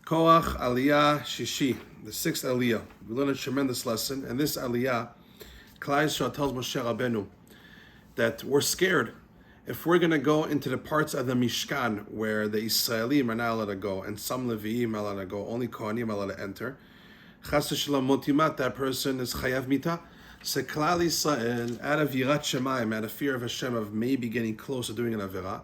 Korach Aliyah Shishi, the sixth Aliyah. We learn a tremendous lesson, and this Aliyah, Klal Yisrael tells Moshe Rabbeinu that we're scared. If we're going to go into the parts of the Mishkan where the Israelim are not allowed to go, and some Leviim are allowed to go, only Kohanim are allowed to enter, Chas v'shalom motimat, that person is chayav mita. So Klal Yisrael, out of Yirat Shemayim, out of fear of Hashem, of maybe getting close to doing an Avera,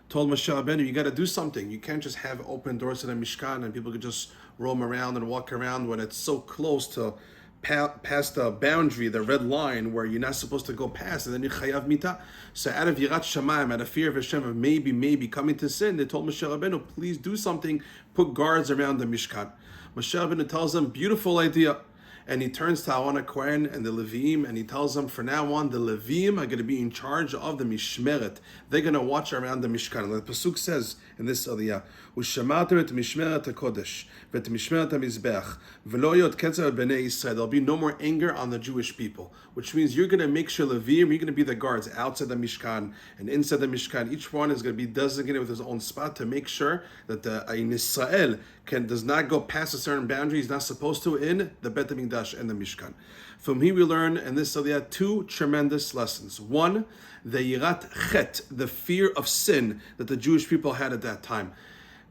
told Moshe Rabbeinu, you got to do something. You can't just have open doors to the Mishkan and people could just roam around and walk around when it's so close to past the boundary, the red line where you're not supposed to go past, and then you chayav mita. So out of Yirat Shamayim, out of fear of Hashem, of maybe coming to sin, they told Moshe Rabbeinu, please do something, put guards around the Mishkan. Moshe Rabbeinu tells them, beautiful idea. And he turns to Aaron Kohen and the Leviim, and he tells them, from now on, the Leviim are going to be in charge of the Mishmeret. They're going to watch around the Mishkan. And the Pasuk says in this Aliyah, "U'shamartem et Mishmeret HaKodesh, v'et Mishmeret HaMizbeach, v'lo yot ketzer b'nei Yisrael." There'll be no more anger on the Jewish people, which means you're going to make sure Leviim, you're going to be the guards outside the Mishkan and inside the Mishkan. Each one is going to be designated with his own spot to make sure that in Israel does not go past a certain boundary he's not supposed to in the Bet HaMikdash and the Mishkan. From here we learn in this Aliyah two tremendous lessons. One, the Yirat Chet, the fear of sin that the Jewish people had at that time.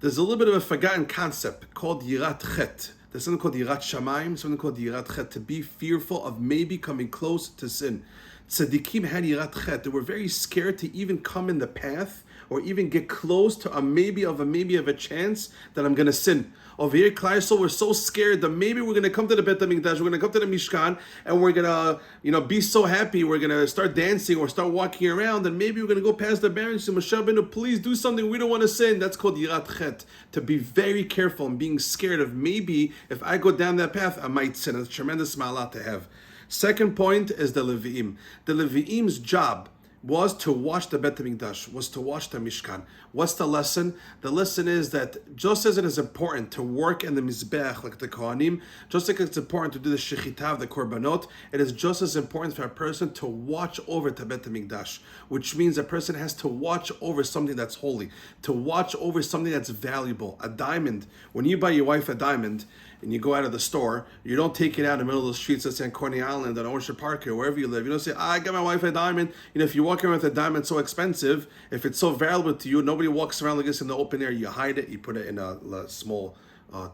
There's a little bit of a forgotten concept called Yirat Chet. There's something called Yirat Shamayim, something called Yirat Chet, to be fearful of maybe coming close to sin. Tzaddikim had Yirat Chet. They were very scared to even come in the path or even get close to a maybe of a chance that I'm going to sin. Over here, Klal Yisrael, we're so scared that maybe we're going to come to the Bet HaMikdash, we're going to come to the Mishkan, and we're going to, be so happy, we're going to start dancing or start walking around, and maybe we're going to go past the barriers. So Moshe Rabbeinu, please do something, we don't want to sin. That's called Yirat Chet, to be very careful and being scared of maybe if I go down that path, I might sin. It's a tremendous ma'alah to have. Second point is the Levi'im. The Levi'im's job was to watch the Bet HaMikdash, was to watch the Mishkan. What's the lesson? The lesson is that just as it is important to work in the Mizbeach like the Kohanim, just like it's important to do the Shechitav, the Korbanot, it is just as important for a person to watch over the Bet HaMikdash, which means a person has to watch over something that's holy, to watch over something that's valuable. A diamond, when you buy your wife a diamond, and you go out of the store, you don't take it out in the middle of the streets, let's say on Coney Island, on Ocean Park, or wherever you live. You don't say, I got my wife a diamond. If you walk around with a diamond so expensive, if it's so valuable to you, nobody walks around like this in the open air. You hide it, you put it in a small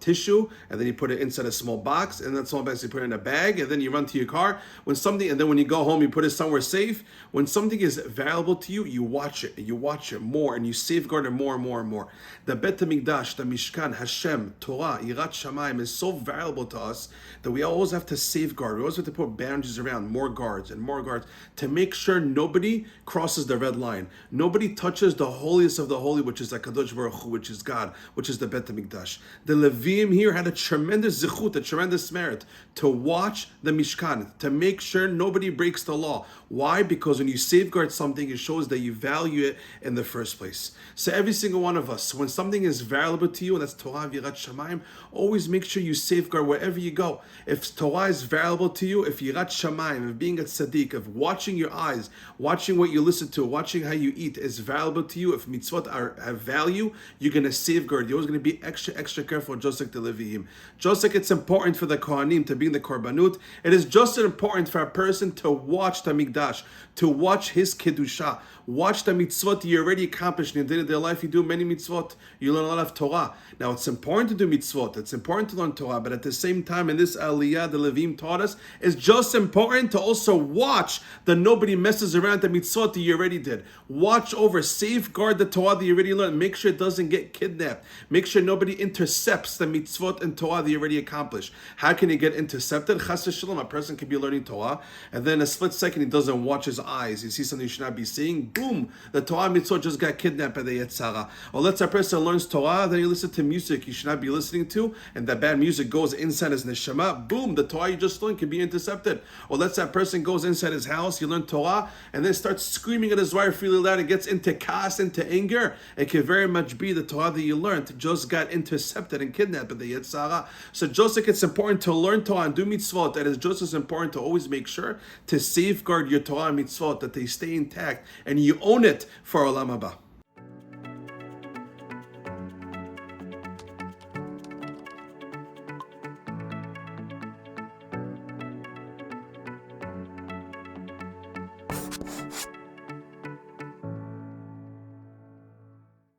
tissue, and then you put it inside a small box, and then small box you put it in a bag, and then you run to your car. And then when you go home, you put it somewhere safe. When something is valuable to you, you watch it more, and you safeguard it more and more and more. The Bet HaMikdash, the Mishkan, Hashem, Torah, Yirat Shamayim is so valuable to us that we always have to safeguard. We always have to put boundaries around, more guards to make sure nobody crosses the red line. Nobody touches the holiest of the holy, which is HaKadosh Baruch Hu, which is God, which is the Bet HaMikdash. The Leviim here had a tremendous zichut, a tremendous merit to watch the Mishkan, to make sure nobody breaks the law. Why? Because when you safeguard something, it shows that you value it in the first place. So every single one of us, when something is valuable to you, and that's Torah, Yirat Shamayim, always make sure you safeguard wherever you go. If Torah is valuable to you, if Yirat Shamayim, if being a tzaddik, if watching your eyes, watching what you listen to, watching how you eat is valuable to you, if mitzvot have value, you're going to safeguard. You're always going to be extra careful, just like the Leviim. Just like it's important for the Kohanim to be in the Korbanut, it is just as important for a person to watch the Mikdash, to watch his Kedusha, watch the mitzvot you already accomplished in your day-to-day life. You do many mitzvot, you learn a lot of Torah. Now it's important to do mitzvot, it's important to learn Torah, but at the same time in this Aliyah, the Leviim taught us, it's just important to also watch that nobody messes around the mitzvot that you already did. Watch over, safeguard the Torah that you already learned, make sure it doesn't get kidnapped, make sure nobody intercepts the mitzvot and Torah that you already accomplished. How can it get intercepted? Chas v'shalom, a person can be learning Torah, and then a split second he doesn't watch his eyes, he sees something he should not be seeing, boom, the Torah mitzvot just got kidnapped by the Yetzara. Or let's say a person learns Torah, then you listen to music you should not be listening to, and that bad music goes inside his neshama, boom, the Torah you just learned can be intercepted. Or let's say a person goes inside his house, you learn Torah, and then starts screaming at his wife really loud and gets into kas, into anger. It can very much be the Torah that you learned just got intercepted and kidnapped by the Yetzara. So just like it's important to learn Torah and do mitzvot, it is just as important to always make sure to safeguard your Torah and mitzvot, that they stay intact and you own it for Olam Haba.